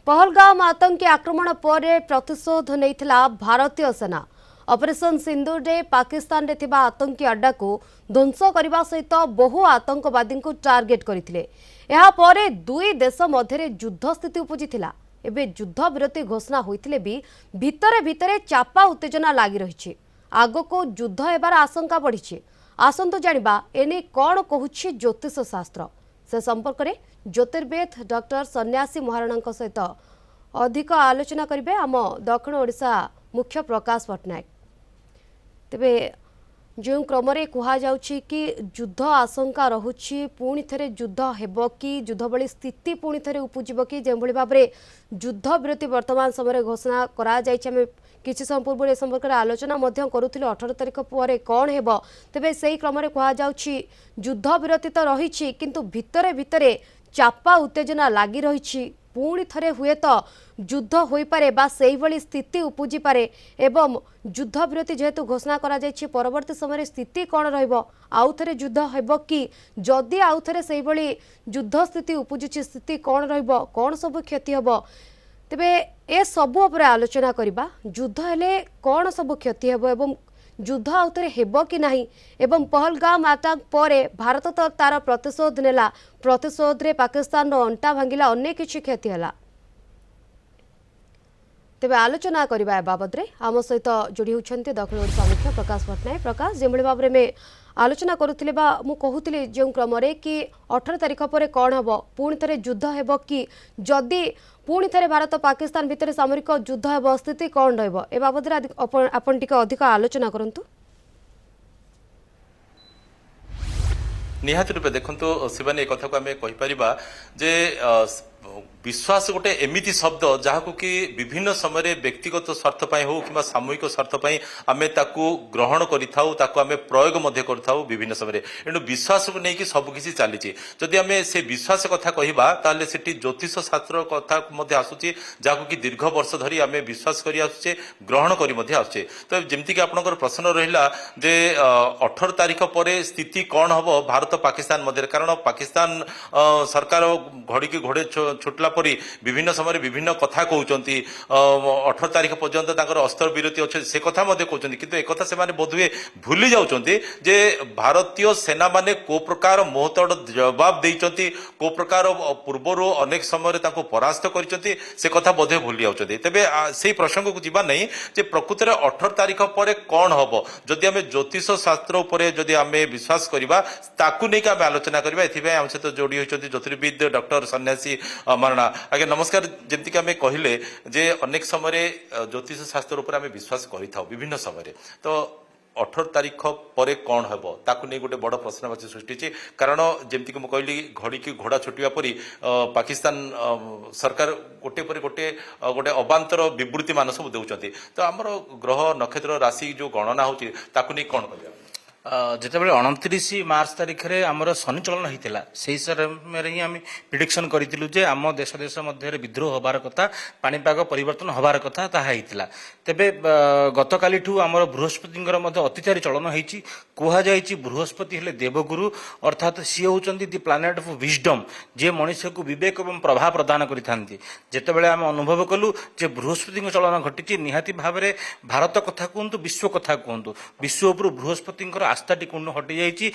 पहलगाम आतंकी आक्रमण पर प्रतिशोध नहीं भारतीय सेना। ऑपरेशन सिंदूर रे पाकिस्तान रे थिबा आतंकी अड्डा को ध्वंस करने सहित बहु आतंकवादी को टार्गेट करथिले। एहा परे दुई देश मध्य युद्ध स्थिति उपजिथिला। एबे युद्ध विरति घोषणा होइथिले भी भितरे भितरे चापा उत्तेजना लागि रहिछि। आगो को युद्ध हेबार आशंका बढ़िछि। आसंतु जानिबा एने कोन कहुछि ज्योतिष शास्त्र। से संपर्क में ज्योतिर्वेद डॉक्टर सन्यासी महाराणा सहित अधिक आलोचना करेंगे आम दक्षिण ओडिशा मुख्य प्रकाश पट्टनायक। तेबे जो क्रम कहुच्छी कि युद्ध आशंका रहुछि पुणी थे युद्ध हेब कि युद्ध भली स्थिति पुणी थे उपजीव कि जो भाव में युद्ध विरति वर्तमान समय घोषणा करा किसी समय पूर्व ए संपर्क में आलोचना करुथिलु 18 तारिख पर कौन हेब। तेबे सेही क्रम कहुच्छी युद्ध विरति तो रही किंतु भितरे भितरे चापा उत्तेजना लगी रही पुणी थे हुए तो युद्ध हो पारे बा सेही भली स्थिति उपजी पारे एवं युद्ध विरति जेहेतु घोषणा करा जायछि परवर्ती समय स्थिति कौन रहिबो आउ थे युद्ध हेब कि जदि आउ थे सेही भली युद्ध स्थिति उपजुछि स्थिति कौन रहिबो कौन सब क्षति हेब। तेबे ए सबु उपरे आलोचना करिबा युद्ध हेले कौन सब क्षति हेब एवं युद्ध आउ थे हेब कि नाही एवं पहलगाम अटैक पर भारत तो तार प्रतिशोध नेला प्रतिशोध रे पाकिस्तान रो अंटा भांगिला अनेक किछि क्षति हला। तेबे आलोचना करबा बाबद रे आम सहित जोड़ी होछन्ते दक्षिण ओडिशा मुख्य प्रकाश पट्टनायक। प्रकाश जेभଳି भाव में आलोचना करुथिले बा मु कहूथिले जो क्रम रे कि 18 तारिख पर कौन हम पुणी थे युद्ध हेब कि जदि पुणी थे भारत पाकिस्तान भितर सामरिक युद्ध हेब स्थिति कौन रहिबो ए बाबद आपण टिके अधिक आलोचना करंतु। निहाती रूपे देखो शिवानी एक कथा को आम कहीपर जे विश्वास गोटे एमिति शब्द जहां कि विभिन्न समय व्यक्तिगत स्वार्थ हो कि सामूहिक स्वार्थ आम ग्रहण करें प्रयोग कर विभिन्न समय एणु विश्वास को लेकिन सबकि चली जदि आम से विश्वास कथा कहवा से ज्योतिष शास्त्र कथा आसूची जहां कि दीर्घ वर्ष धरी आम विश्वास कर आसुचे ग्रहण कर तो जमीक आप प्रश्न रहा जे 18 तारिख पर स्थिति कौन हम भारत पाकिस्तान मध्य कारण पाकिस्तान सरकार घड़ी की घोड़े छुटला परी विभिन्न समय विभिन्न कथा कहते 18 तारिख पर्यंत अस्त्र विरति अच्छे से कथा कहते किंतु एक कथा से बोधुए भूली जाउछन्ति जे भारतीय सेना माने को प्रकार मोहतड़ जवाब देइछन्ति को प्रकार पूर्वर अनेक समय परास्त करछन्ति से कथा बोधे भूली जाउछन्ति। तेबे से प्रसंग को जीवा नहीं जे प्रकृत में 18 तारिख पर कौन हम जदि आम ज्योतिष शास्त्र उपर जदि आम विश्वास करवा ताकू नहीं आम आलोचना करवा एथिबे आम सहित जोड़ी होइछन्ति ज्योतिर्विद डॉक्टर सन्यासी महाराणा। आगे नमस्कार। जमीक आम कहले जे अनेक समय ज्योतिष शास्त्र उपर आम विश्वास करिथाउ विभिन्न समय तो 18 तारिख पर कौन हम ताकू नहीं गोटे बड़ प्रश्नवाची सृष्टि कारण जमीक मुझे कहली घड़ी की घोड़ा छुटिया परी पाकिस्तान सरकार गोटे पर गोटे गोटे अबांतर विवृत्ति मान सब देउछन्ति तो आमर ग्रह नक्षत्र राशि जो गणना होची ताकू नहीं कौन कहबा जितेबाला 29 मार्च तारिख में आमर शनि चलन होता से समय ही आम प्रिडिक्शन करूँ जे आम देश देश मध्य विद्रोह हबार कथा पाणीपाग परिवर्तन हबार कथा ताहा होता। तेबे गतकाली आमर बृहस्पति अतिचारी चलन होती कहुई बृहस्पति हेले देवगुरु अर्थात सी होती दि प्लानेट ऑफ विजडम जे मनुष्य को विवेक और प्रभाव प्रदान करते जितेबाला आम अनुभव कलु जे बृहस्पति चलन घटी निहाती भाव में भारत कथा कहतु विश्व कथा कहतु विश्व उपर बृहस्पति आस्थाटी पूर्ण हटि जाइए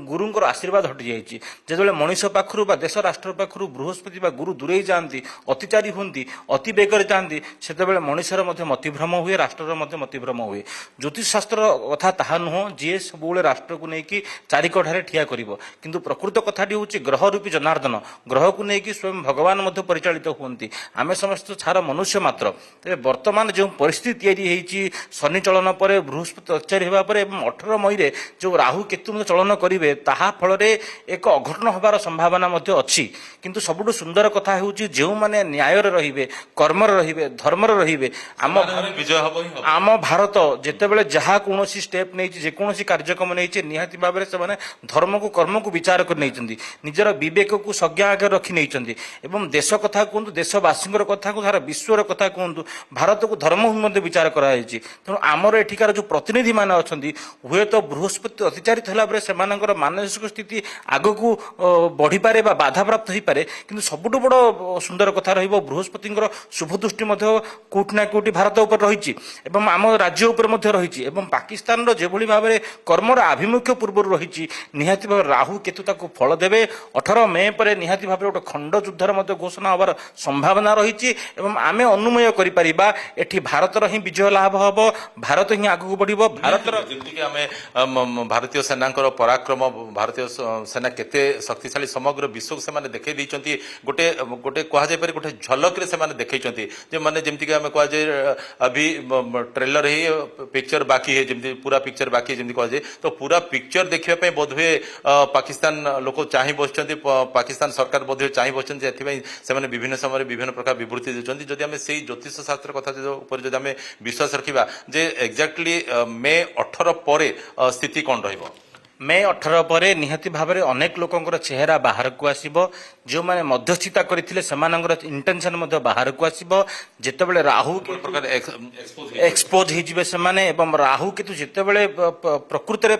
गुरुंर आशीर्वाद हटि जाइए जो मनीष पाखु देश राष्ट्र पाखु बृहस्पति गुरु दूरे जाती अतिचारी होती अति बेगर जाती से मनीषर मतिभ्रम हुए राष्ट्र मतिभ्रम हुए। ज्योतिष शास्त्र कथा ताहा नुह जी सब राष्ट्र को लेकिन चारिकठारे ठिया कर किंतु प्रकृत कथाटी हूँ ग्रह रूपी जनार्दन ग्रह को लेकिन स्वयं भगवान परिचालित होती आम समस्त छार मनुष्य मात्र। तेज बर्तमान जो परिस्थिति या शनि चलन पर बृहस्पति अत्याचारी होगापर 18 मई जो राहु केतु चलन करेंगे ताहा फल एक अघटन हबार संभावना अच्छी किंतु सबुठ सुंदर कथा हूँ जो मैंने न्याय रे कर्मर रे धर्मर रे आम भारत जितेबाला जहाँ कौन स्टेप नहीं जेकोसी कार्यक्रम नहीं निहाती भाव में से धर्म को कर्म को विचार कर निजर विवेक को संज्ञा आगे रखी नहीं एवं देश कथा कहतु देशवासी कथा को सारा विश्वर कथा कहतु भारत को धर्म विचार कराई तेणु आमर एठिकार जो प्रतिनिधि मान अच्छा हुए तो ବୃହସ୍ପତି ଅତିଚାରିତ ହେଲା ପରେ ସେମାନଙ୍କର ମାନସିକ ସ୍ଥିତି ଆଗକୁ ବଢ଼ିପାରେ ବା ବାଧାପ୍ରାପ୍ତ ହୋଇପାରେ। କିନ୍ତୁ ସବୁଠୁ ବଡ଼ ସୁନ୍ଦର କଥା ରହିବ ବୃହସ୍ପତିଙ୍କର ଶୁଭ ଦୃଷ୍ଟି ମଧ୍ୟ କୋଉଠି ନା କୋଉଠି ଭାରତ ଉପରେ ରହିଛି ଏବଂ ଆମ ରାଜ୍ୟ ଉପରେ ମଧ୍ୟ ରହିଛି ଏବଂ ପାକିସ୍ତାନର ଯେଭଳି ଭାବରେ କର୍ମର ଆଭିମୁଖ୍ୟ ପୂର୍ବରୁ ରହିଛି ନିହାତି ଭାବରେ ରାହୁ କେତୁ ତାକୁ ଫଳ ଦେବେ। 18 ମେ ପରେ ନିହାତି ଭାବରେ ଗୋଟେ ଖଣ୍ଡ ଯୁଦ୍ଧର ମଧ୍ୟ ଘୋଷଣା ହେବାର ସମ୍ଭାବନା ରହିଛି ଏବଂ ଆମେ ଅନୁମୟ କରିପାରିବା ଏଠି ଭାରତର ହିଁ ବିଜୟ ଲାଭ ହେବ, ଭାରତ ହିଁ ଆଗକୁ ବଢ଼ିବ। ଭାରତର ଯେମିତିକି ଆମେ ଭାରତୀୟ ସେନାଙ୍କର ପରାକ୍ରମ, ଭାରତୀୟ ସେନା କେତେ ଶକ୍ତିଶାଳୀ ସମଗ୍ର ବିଶ୍ୱକୁ ସେମାନେ ଦେଖେଇ ଦେଇଛନ୍ତି। ଗୋଟେ ଗୋଟେ କୁହାଯାଇପାରେ ଗୋଟେ ଝଲକରେ ସେମାନେ ଦେଖେଇଛନ୍ତି ଯେ ମାନେ ଯେମିତିକି ଆମେ କୁହାଯାଏ अभी ट्रेलर ही पिक्चर बाकी है जमी पूरा पिक्चर बाकी है जमी कहुए तो पूरा पिक्चर देखा बोधहुए पाकिस्तान लोक चाह बस पाकिस्तान सरकार बोधहुए चाह बस से विभिन्न समय विभिन्न प्रकार विवृत्ति देते जदि आम से ज्योतिष शास्त्र कथा जब आम विश्वास रखा जे एक्जाक्टली मे 18 पर स्थिति कौन रहिबो? मे 18 पर निहाती भाव में अनेक लोकंर चेहरा बाहर को आसीबो, जो माने मध्यस्थिता करथिले सेमानंगर इंटेंशन मध्य बाहर को आसीबो। जेतेबेले राहु प्रकार एक्सपोज होइजिबे सेमाने एवं राहु केतु जेतेबेले प्रकृति रे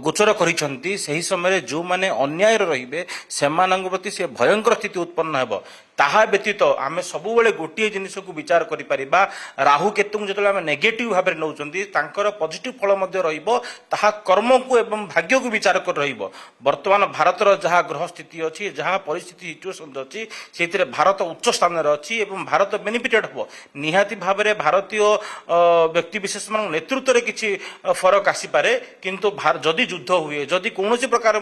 गोचर करिसंती सही समय जो माने अन्याय रहिबे सेमानंग प्रति से भयंकर स्थिति उत्पन्न हेबो। ताहा व्यतीत आमे सबुबेले गोटिए जिनिस को विचार करि परिबा राहु केतु जेतेबेले आमे नेगेटिव भाव में नौचंती तांकर पॉजिटिव फल मध्य रहिबो, ताहा कर्म को एवं भाग्य को विचार कर रहिबो। वर्तमान भारतर जहाँ ग्रह स्थिति अच्छी जहाँ परिस्थिति सिचुएसन अच्छी से भारत उच्च स्थान अच्छी एवं भारत बेनिफिटेड हम निहाती भाव में भारतीय व्यक्ति विशेष मान नेतृत्व में किसी फरक आसीपे किंतु जदि युद्ध हुए जदि कौन प्रकार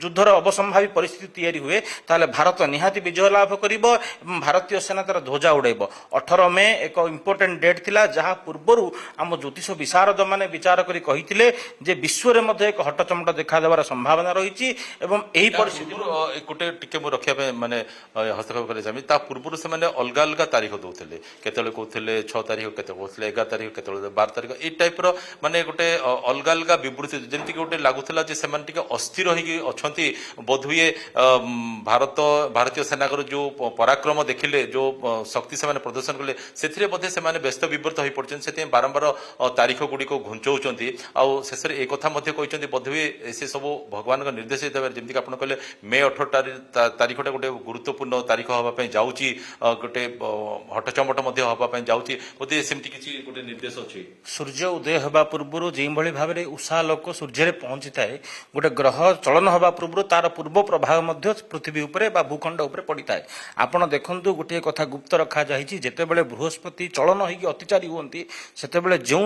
युद्धर अवसंभावी परिस्थिति या हुए ताले भारत निहाती विजय लाभ कर भारतीय सेना तार ध्वजा उड़ेब। 18 मे एक इंपोर्टेंट डेट थिला जहाँ पूर्वर आम ज्योतिष विशारद मैंने विचार करी कहिथिले जे विश्व में एक हटचमट देखा देवार संभावना रही एवं यही परिस्थिति गोटे टिके मु रखिया माने हस्तक्षेप करे चाहे ता पूर्व से माने अलग अलग तारीख दउथिले केतले कहउथिले 6 तारीख केते कहउथिले 11 तारीख केतले 12 तारीख ए टाइप रो माने गोटे अलग अलग विवृत्ति जेमति गोटे लागुथिला जे सेमान टिके अस्थिर होई अछंती बोधुए भारतीय सेनाकर जो पराक्रम देखिले जो शक्ति से प्रदर्शन कले से बोधे से व्यस्त विव्रत हो पड़ते से बारंबार तारीख गुड़ी को घुंचाऊँच आउ शेष में एक कथा कहते बोधहुए से सब भगवान निर्देश जमीक आप कहले मे 18 तारीखटा गोटे गुरुत्वपूर्ण तारीख हाँपाई जाऊँगी गोटे हटचमट हाँपाई जाऊँगी बोधे सेमती किसी गोटे निर्देश अच्छी सूर्य उदय हवा पूर्व जो भाव में उषा लोक सूर्य पहुंची थाए गोटे ग्रह चलन हवा पूर्व तार पूर्व प्रभाव पृथ्वी उपरे बा भूखंड उपरे पड़ी थाए। आपण देखंतु गोटे कथा गुप्त रखा जाइछि जेतेबेले बृहस्पति चलन होइकी अतिचारी हुअंती सेतेबेले जो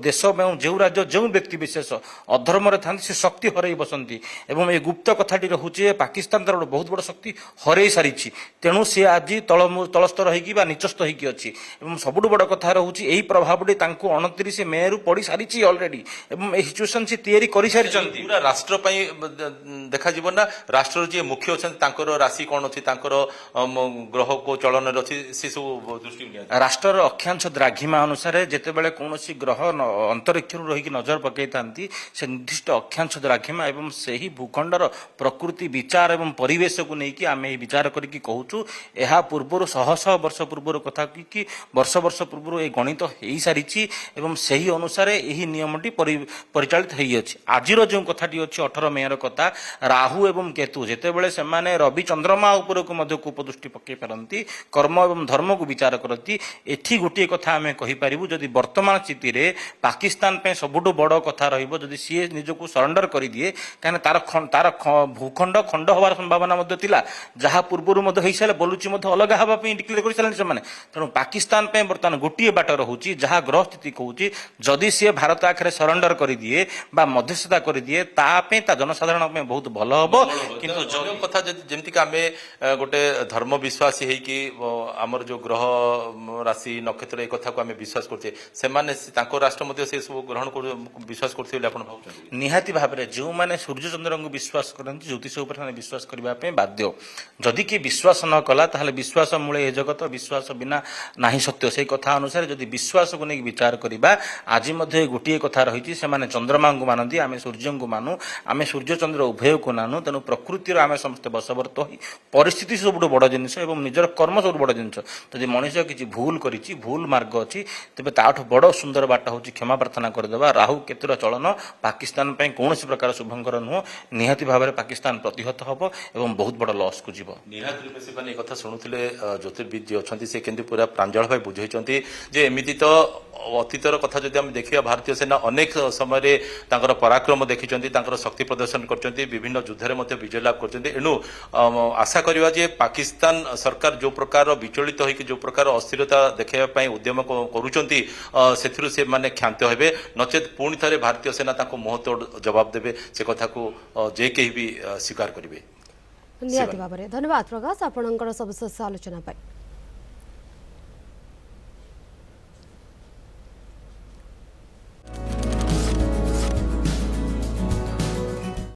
देश में जो राज्य जो व्यक्ति विशेष अधर्म रे थांती से शक्ति हरई बसंती एवं ये गुप्त कथाटी रहुछि पाकिस्तान तार बहुत बड़ शक्ति हरई सारिछि तेणु से आज तलस्तर होइकी बा निचस्थ होइकी अछि एवं सबुठ बड़ कथा रहुछि एही प्रभावटी तांको 29 मे रु पड़ी सारिछि ऑलरेडी एवं ए सिचुएशन से तैयारी करि सारिछंती पूरा राष्ट्र पई देखा जीवन ना राष्ट्र जे मुख्य अछन तांकर राशि कोन अछि तांकर ग्रह को चलन अच्छी से सब दृष्टि राष्ट्र अक्षांश द्राघिमा अनुसार जितेबाला कौन ग्रह अंतरिक्ष रही नजर पकई था से निर्दिष्ट अक्षांश द्राघिमा एवं से ही भूखंडर प्रकृति विचार एवं परिवेश को लेकिन आम विचार करके कहूँ यह पूर्वर शह शह वर्ष पूर्वर कथा कि वर्ष वर्ष पूर्व ये गणित हो सारी एवं से ही अनुसार यही नियमटी परिचालित होती। आज जो कथाटी अच्छी 18 मे कथा राहु एवं केतु जितेबाला से रवि चंद्रमा उपरक उपदृष्टि पकई पारती कर्म एवं धर्म को विचार करती एठी गोटे कथा आम कहीपरू जदि वर्तमान स्थिति रे पाकिस्तान पे सबुठ बड़ कथा रहिबो जदि सी निजको सरेंडर कर दिए कहीं तार भूखंड खंड हबार संभावना थिला जहाँ पूर्वर हो सारे बलुची अलग हवा डिक्लेयर कर सारे से तेणु पाकिस्तान पे बर्तमान गोटे बाट रोचे जहाँ ग्रह स्थिति कहूँ जदि सी भारत आखिर सरेंडर कर दिए बा मध्यस्थता कर दिए तापे ता जनसाधारण बहुत भल हम किंतु कथा जमीक आम गोटे धर्म विश्वासी है आमर जो ग्रह राशि नक्षत्र एक कथा को आम विश्वास करते राष्ट्र से सब ग्रहण विश्वास करते निहाती भाव में जो मैंने सूर्य चंद्र को विश्वास करते ज्योतिष विश्वास करने बाध्य ବାଧ୍ୟ ଯଦି କି ବିଶ୍ୱାସ ନ କଲା ତାହେଲେ ବିଶ୍ୱାସ ମୂଳେ ଏ ଜଗତ ବିଶ୍ୱାସ ବିନା ନାହିଁ ସତ୍ୟ ସେଇ କଥା ଅନୁସାରେ ଯଦି ବିଶ୍ୱାସକୁ ନେଇକି ବିଚାର କରିବା ଆଜି ମଧ୍ୟ ଗୋଟିଏ କଥା ରହିଛି ସେମାନେ ଚନ୍ଦ୍ରମାଙ୍କୁ ମାନନ୍ତି ଆମେ ସୂର୍ଯ୍ୟଙ୍କୁ ମାନୁ ଆମେ ସୂର୍ଯ୍ୟ ଚନ୍ଦ୍ର ଉଭୟକୁ ମାନୁ ତେଣୁ ପ୍ରକୃତିର ଆମେ ସମସ୍ତେ ବଶବର୍ତ୍ତ ହୋଇ ପରିସ୍ଥିତି ସବୁଠୁ ବଡ଼ ଜିନିଷ ଏବଂ ନିଜର କର୍ମ ସବୁଠୁ ବଡ଼ ଜିନିଷ ଯଦି ମଣିଷ କିଛି ଭୁଲ କରିଛି ଭୁଲ ମାର୍ଗ ଅଛି ତେବେ ତାଠୁ ବଡ଼ ସୁନ୍ଦର ବାଟ ହେଉଛି କ୍ଷମା ପ୍ରାର୍ଥନା କରିଦେବା ରାହୁ କେତୁର ଚଳନ ପାକିସ୍ତାନ ପାଇଁ କୌଣସି ପ୍ରକାର ଶୁଭଙ୍କର ନୁହଁ ନିହାତି ଭାବରେ ପାକିସ୍ତାନ ପ୍ରତିହତ ହେବ ଏବଂ ବହୁତ ବଡ଼ ଲସ୍କୁ ଯିବ ନିହାତି ରୂପେ ସେମାନେ ଏ କଥା ଶୁଣୁଥିଲେ ଜ୍ୟୋତିର୍ବିଦ ଯିଏ ଅଛନ୍ତି ସେ କିନ୍ତୁ ପୁରା ପ୍ରାଞ୍ଜଳ ଭାବେ ବୁଝାଇଛନ୍ତି ଯେ ଏମିତି ତ ଅତୀତର କଥା ଯଦି ଆମେ ଦେଖିବା ଭାରତୀୟ ସେନା ଅନେକ ସମୟରେ ତାଙ୍କର ପରାକ୍ରମ ଦେଖିଛନ୍ତି ତାଙ୍କର ଶକ୍ତି ପ୍ରଦର୍ଶନ କରିଛନ୍ତି ବିଭିନ୍ନ ଯୁଦ୍ଧରେ ମଧ୍ୟ ବିଜୟ ଲାଭ କରିଛନ୍ତି ଏଣୁ ଆଶା କରିବା ଯେ ପାକିସ୍ତାନ ସରକାର ଯେଉଁ ପ୍ରକାର ବିଚଳିତ ହୋଇକି ଯେଉଁ ପ୍ରକାର ଅସ୍ଥିରତା ଦେଖାଇବା ପାଇଁ ଉଦ୍ୟମ କରୁଛନ୍ତି ସେଥିରୁ ସେମାନେ କ୍ଷାନ୍ତ ହେବେ ନଚେତ୍ ପୁଣି ଥରେ ଭାରତୀୟ ସେନା ତାଙ୍କୁ ମୁହଁତୋଡ଼ ଜବାବ ଦେବେ ସେ କଥାକୁ ଯେ କେହି ବି ସ୍ୱୀକାର କରିବେ ନିହାତି ଭାବରେ ଧନ୍ୟବାଦ ପ୍ରକାଶ ଆପଣଙ୍କର ସବିଶେଷ ଆଲୋଚନା ପାଇଁ।